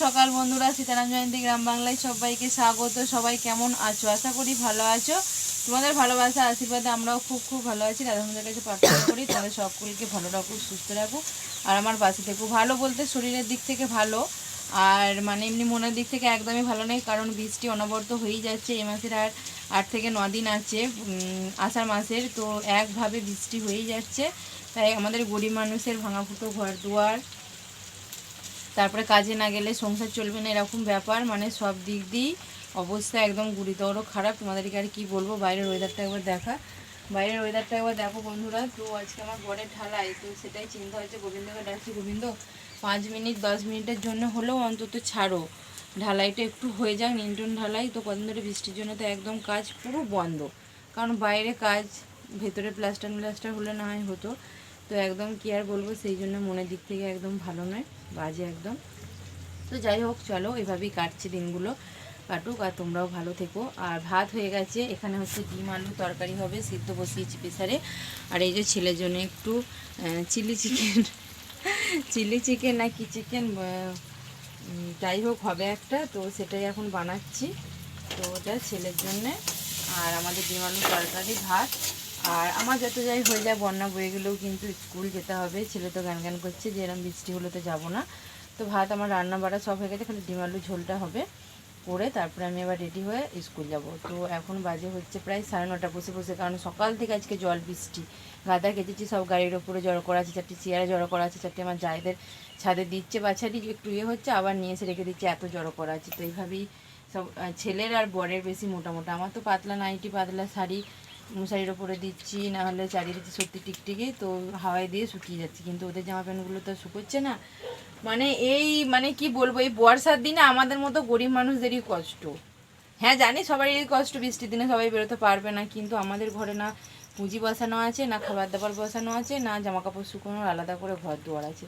সকাল বন্ধুরা, সীতারাম জয়ন্তী গ্রাম বাংলায় সবাইকে স্বাগত। সবাই কেমন আছো? আশা করি ভালো আছো। তোমাদের ভালোবাসা আশীর্বাদে আমরাও খুব খুব ভালো আছি। রাধামন্দির কাছে প্রার্থনা করি তোমাদের সকলকে ভালো রাখুক, সুস্থ রাখুক, আর আমার পাশে থেকো। ভালো বলতে শরীরের দিক থেকে ভালো, আর মানে এমনি মনের দিক থেকে একদমই ভালো নেই, কারণ বৃষ্টি অনবরত হয়েই যাচ্ছে। এই মাসের আর 8 থেকে 9 দিন আছে আষাঢ় মাসের, তো একভাবে বৃষ্টি হয়েই যাচ্ছে। তাই আমাদের গরিব মানুষের ভাঙাফুটো ঘর দুয়ার, তারপরে কাজে না গেলে সংসার চলবে না, এরকম ব্যাপার। মানে সব দিক দিয়েই অবস্থা একদম গুরুতর খারাপ। তোমাদেরকে আর কি বলবো, বাইরের ওয়েদারটা একবার দেখো বন্ধুরা। তো আজকে আমার ঘরের ঢালাই, তো সেটাই চিন্তা হচ্ছে। গোবিন্দকে ডাকছি, গোবিন্দ 5 মিনিট 10 মিনিটের জন্য হলেও অন্তত ছাড়ো, ঢালাইটা একটু হয়ে যাক, নিন্টন ঢালাই। তো কদিন ধরে বৃষ্টির জন্য তো একদম কাজ পুরো বন্ধ, কারণ বাইরে কাজ, ভেতরে প্লাস্টার হলে না হয় হতো। তো একদম কি আর বলবো, সেই জন্য মনের দিক থেকে একদম ভালো নয়, বাজে একদম। তো যাই হোক, চলো এভাবেই কাটছে দিনগুলো, কাটুক, আর তোমরাও ভালো থেকো। আর ভাত হয়ে গেছে, এখানে হচ্ছে ডিম আলু তরকারি হবে, সিদ্ধ বসিয়েছি প্রেসারে। আর এই যে ছেলের জন্য একটু চিলি চিকেন না কি চিকেন, যাই হোক হবে একটা, তো সেটাই এখন বানাচ্ছি। তো ওটা ছেলের জন্যে, আর আমাদের ডিম আলু তরকারি, ভাত। আর আমার যত যাই হয়ে যায়, বন্যা বয়ে গেলেও কিন্তু স্কুল যেতে হবে। ছেলে তো গান করছে যে এরম বৃষ্টি হলে তো যাবো না। তো ভাত আমার রান্না বাড়া সব হয়ে গেছে, খালি ডিম আলু ঝোলটা হবে করে তারপরে আমি আবার রেডি হয়ে স্কুল যাব। তো এখন বাজে হচ্ছে প্রায় 9:30, বসে কারণ সকাল থেকে আজকে জল বৃষ্টি, গাদা কেচেছি, সব গাড়ির ওপরে জড়ো করা আছে, 4টি চেয়ারে জড়ো করা আছে, 4টি আমার জায়দের ছাদে দিচ্ছে, বাছারি একটু হচ্ছে, আবার নিয়ে এসে রেখে দিচ্ছে, এত জড়ো করা আছে। তো এইভাবেই সব ছেলের আর বরের বেশি মোটামোটা, আমার তো পাতলা নাইটি পাতলা শাড়ি মশারির ওপরে দিচ্ছি, না হলে চারিয়ে দিচ্ছি সত্যি টিকটিকি, তো হাওয়ায় দিয়ে শুকিয়ে যাচ্ছে, কিন্তু ওদের জামা প্যান্টগুলো তো শুকোচ্ছে না। মানে মানে কি বলবো, এই বর্ষার দিনে আমাদের মতো গরিব মানুষদেরই কষ্ট। হ্যাঁ জানি সবারই কষ্ট, বৃষ্টির দিনে সবাই বেরোতে পারবে না, কিন্তু আমাদের ঘরে না পুঁজি বসানো আছে, না খাবার দাবার বসানো আছে, না জামা কাপড় শুকোনোর আলাদা করে ঘর দুয়ার আছে।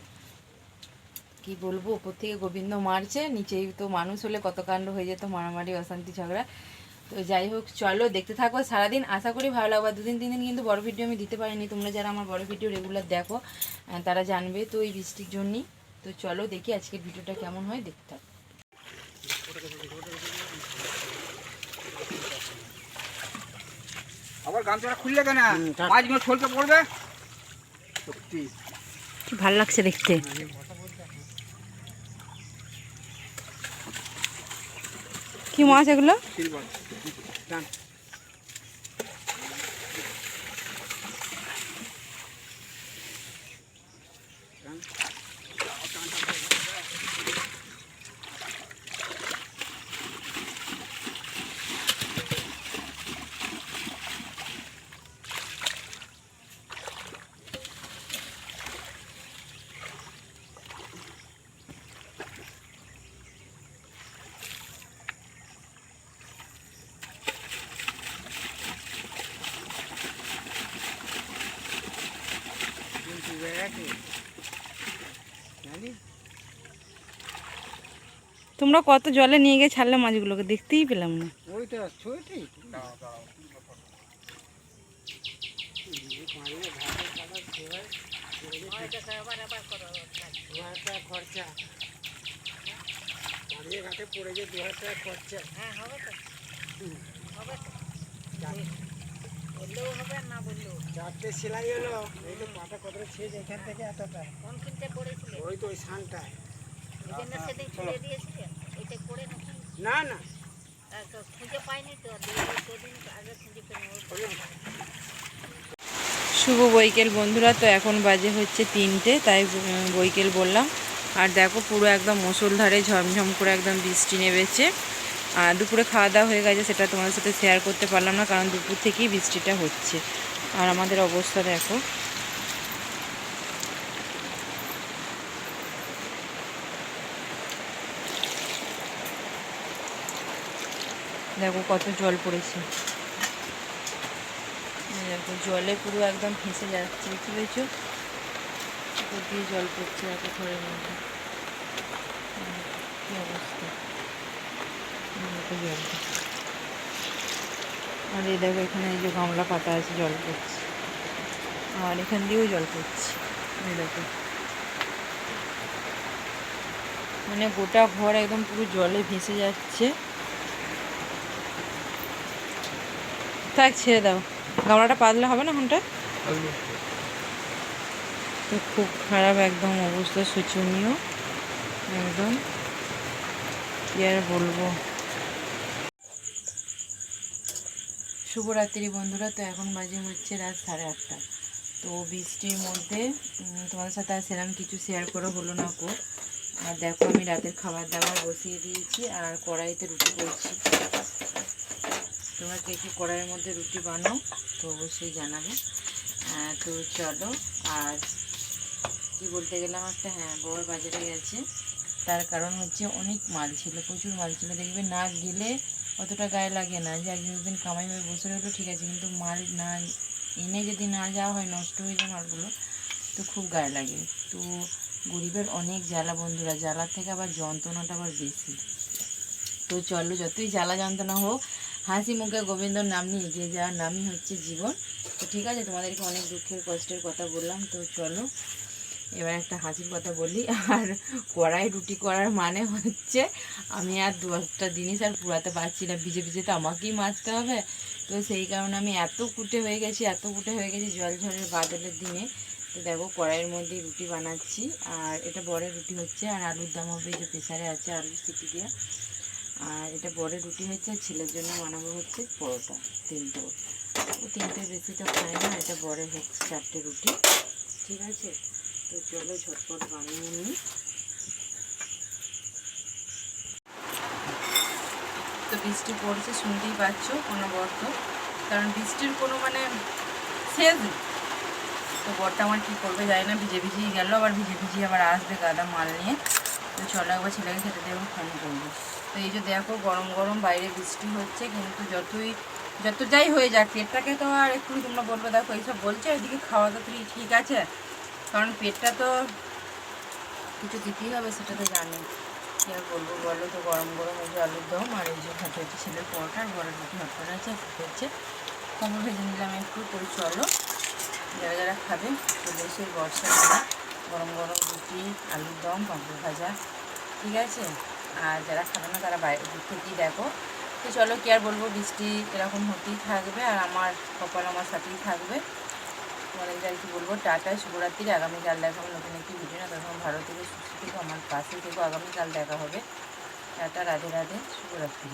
কি বলবো, ওপর থেকে গোবিন্দ মারছে, নিচেই তো মানুষ হলে কত কাণ্ড হয়ে যেত, মারামারি অশান্তি ঝগড়া। তো যাই হোক, চলো দেখতে থাকো সারাদিন, আশা করি ভালো লাগবে। 2 দিন 3 দিন কিন্তু বড় ভিডিও আমি দিতে পারিনি, তোমরা যারা আমার বড় ভিডিও রেগুলার দেখো তারা জানবে, তো এই বৃষ্টির জন্যই। তো চলো দেখি আজকের ভিডিওটা কেমন হয়, দেখতে থাকো। আবার গামছাটা খুললে কেন? মাছগুলো ছলকে পড়বে। সত্যি কি ভালো লাগছে দেখতে। কি মাছ এগুলো? তোমরা কত জলে নিয়ে গিয়ে ছাড়লে মাছগুলোকে, দেখতেই পেলাম না। ওইটা ছুঁয়েছি। খরচা ঘাটে পড়ে গিয়ে 2000 টাকা খরচা। হ্যাঁ হবে তো, হবে তো, বললেও হবে না বললেও। 4টে সেলাই হলো, এই তো পাটা কত ছেড়ে এখান থেকে এতটা। কোন কিনতে পড়েছিল? ওই তো ওই সানটায়। এজন্য সেদিন খুলে দিয়েছিলে, এটা পড়ে নাকি? না না, খুঁজে পাইনি তো, দুদিন আগে খুঁজে পেলাম। শুভ বৈকেল বন্ধুরা, তো এখন বাজে হচ্ছে 3টে, তাই বৈকেল বললাম। আর দেখো পুরো একদম মুষলধারে ঝমঝম করে একদম বৃষ্টি নেমেছে। আর দুপুরে খাওয়া দাওয়া হয়ে গেছে, সেটা তোমাদের সাথে শেয়ার করতে পারলাম না, কারণ দুপুর থেকেই বৃষ্টিটা হচ্ছে। আর আমাদের অবস্থা দেখো, দেখো কত জল পড়েছে, দেখো জলে পুরো একদম ফেঁসে যাচ্ছে, বুঝতে পেরেছো? উপর দিয়ে জল পড়ছে এত ঘরের মধ্যে, কী অবস্থা জল। আর এই দেখো এখানে এই যে গামলা পাতা আছে, জল পড়ছে, আর এখান দিয়েও জল পড়ছে, এই দেখো মানে গোটা ঘর একদম পুরো জলে ভেসে যাচ্ছে। থাক, ছেড়ে দাও, গামলাটা পাতলে হবে না ঘন্টা। তো খুব খারাপ একদম অবস্থা, শোচনীয় একদম, কি আর বলবো। শুভরাত্রি বন্ধুরা। তো এখন বাজে হচ্ছে রাত 8:30। তো বৃষ্টির মধ্যে তোমাদের সাথে আর সেরকম কিছু শেয়ার করা হলো না গো। আর দেখো আমি রাতের খাবার দাবার বসিয়ে দিয়েছি আর কড়াইতে রুটি করছি। তোমরা কে কে কড়াইয়ের মধ্যে রুটি বানাও তো অবশ্যই জানাবে। তো চলো। আর কি বলতে গেলাম একটা, হ্যাঁ, বউয়ের বাজারে গেছে, তার কারণ হচ্ছে অনেক মাল ছিল, প্রচুর মাল ছিল। দেখবে না গেলে অতটা গায়ে লাগে না, যে একদিন দুদিন কামাই হয়ে বসে রইলো ঠিক আছে, কিন্তু মাল না এনে যদি না যাওয়া হয়, নষ্ট হয়ে যায় মালগুলো, তো খুব গায়ে লাগে। তো গরিবের অনেক জ্বালা বন্ধুরা, জ্বালার থেকে আবার যন্ত্রণাটা আবার বেশি। তো চলো, যতই জ্বালা যন্ত্রণা হোক, হাসি মুখে গোবিন্দর নাম নিয়ে এগিয়ে যাওয়ার নামই হচ্ছে জীবন। তো ঠিক আছে, তোমাদেরকে অনেক দুঃখের কষ্টের কথা বললাম। তো চলো এবার একটা হাসির কথা বলি। আর কড়াই রুটি করার মানে হচ্ছে আমি আর দু একটা জিনিস আর পুরাতে পারছি না, ভিজে ভিজে তো আমাকেই মাজতে হবে। তো সেই কারণে আমি এত কুটে হয়ে গেছি, জল ঝড়ের বাদলের দিনে। তো দেখো কড়াইয়ের মধ্যে রুটি বানাচ্ছি, আর এটা বড়ের রুটি হচ্ছে, আর আলুর দম হবে, যে প্রেসারে আছে আলু সিটি দিয়ে। আর এটা বড়ের রুটি হচ্ছে, ছেলের জন্য বানাবো হচ্ছে পরোটা 3টে। ও 3টে বেশি তো খায় না, এটা বড়ের হচ্ছে 4টে রুটি, ঠিক আছে। তো চলো ঝটপট বানিয়ে নিই। তো বৃষ্টি পড়ছে, শুনতেই পাচ্ছ অনবরত, কারণ বৃষ্টির কোনো মানে শেষ নেই। তো বরটা আমার কী করবে জানি না, ভিজে ভিজেই গেল, আবার ভিজে ভিজে আবার আসবে গাদা মাল নিয়ে। তো চলো একবার ছেলেকে খেতে দেবো, ফোন করবো। তো এই যে দেখো গরম গরম বাইরে বৃষ্টি হচ্ছে, কিন্তু যত যাই হয়ে যাক, পেটটাকে তো আর একটু তোমরা বলবো, দেখো এইসব বলছে, এদিকে খাওয়া তো ঠিক আছে, কারণ পেটটা তো কিছু দিতেই হবে, সেটা তো জানি, কী আর বলবো বলো। তো গরম গরম এই যে আলুর দম, আর এই যে ভাত হচ্ছে ছেলের পরোটা, আর বড় রুটি হট করে আছে, হচ্ছে কুমড়ো ভেজে নিলাম একটু। তো চলো যারা যারা খাবে চলে এসে বর্ষার দিনে গরম গরম রুটি, আলুর দম, পাঁপড় ভাজা, ঠিক আছে। আর যারা খাবে না তারা বাইরে দূর থেকেই দেখো। তো চলো কি আর বলবো, বৃষ্টি এরকম হতেই থাকবে, আর আমার কপাল আমার সাথেই থাকবে। তোমাদেরকে আর কি বলবো, টাটা, শুভরাত্রি। আগামীকাল দেখা হবে নতুন একটি ভিডিও, না তখন ভালো থেকে সুস্থ থেকে আমার পাশে থেকো। আগামীকাল দেখা হবে। টাটা, রাধে রাধে, শুভরাত্রি।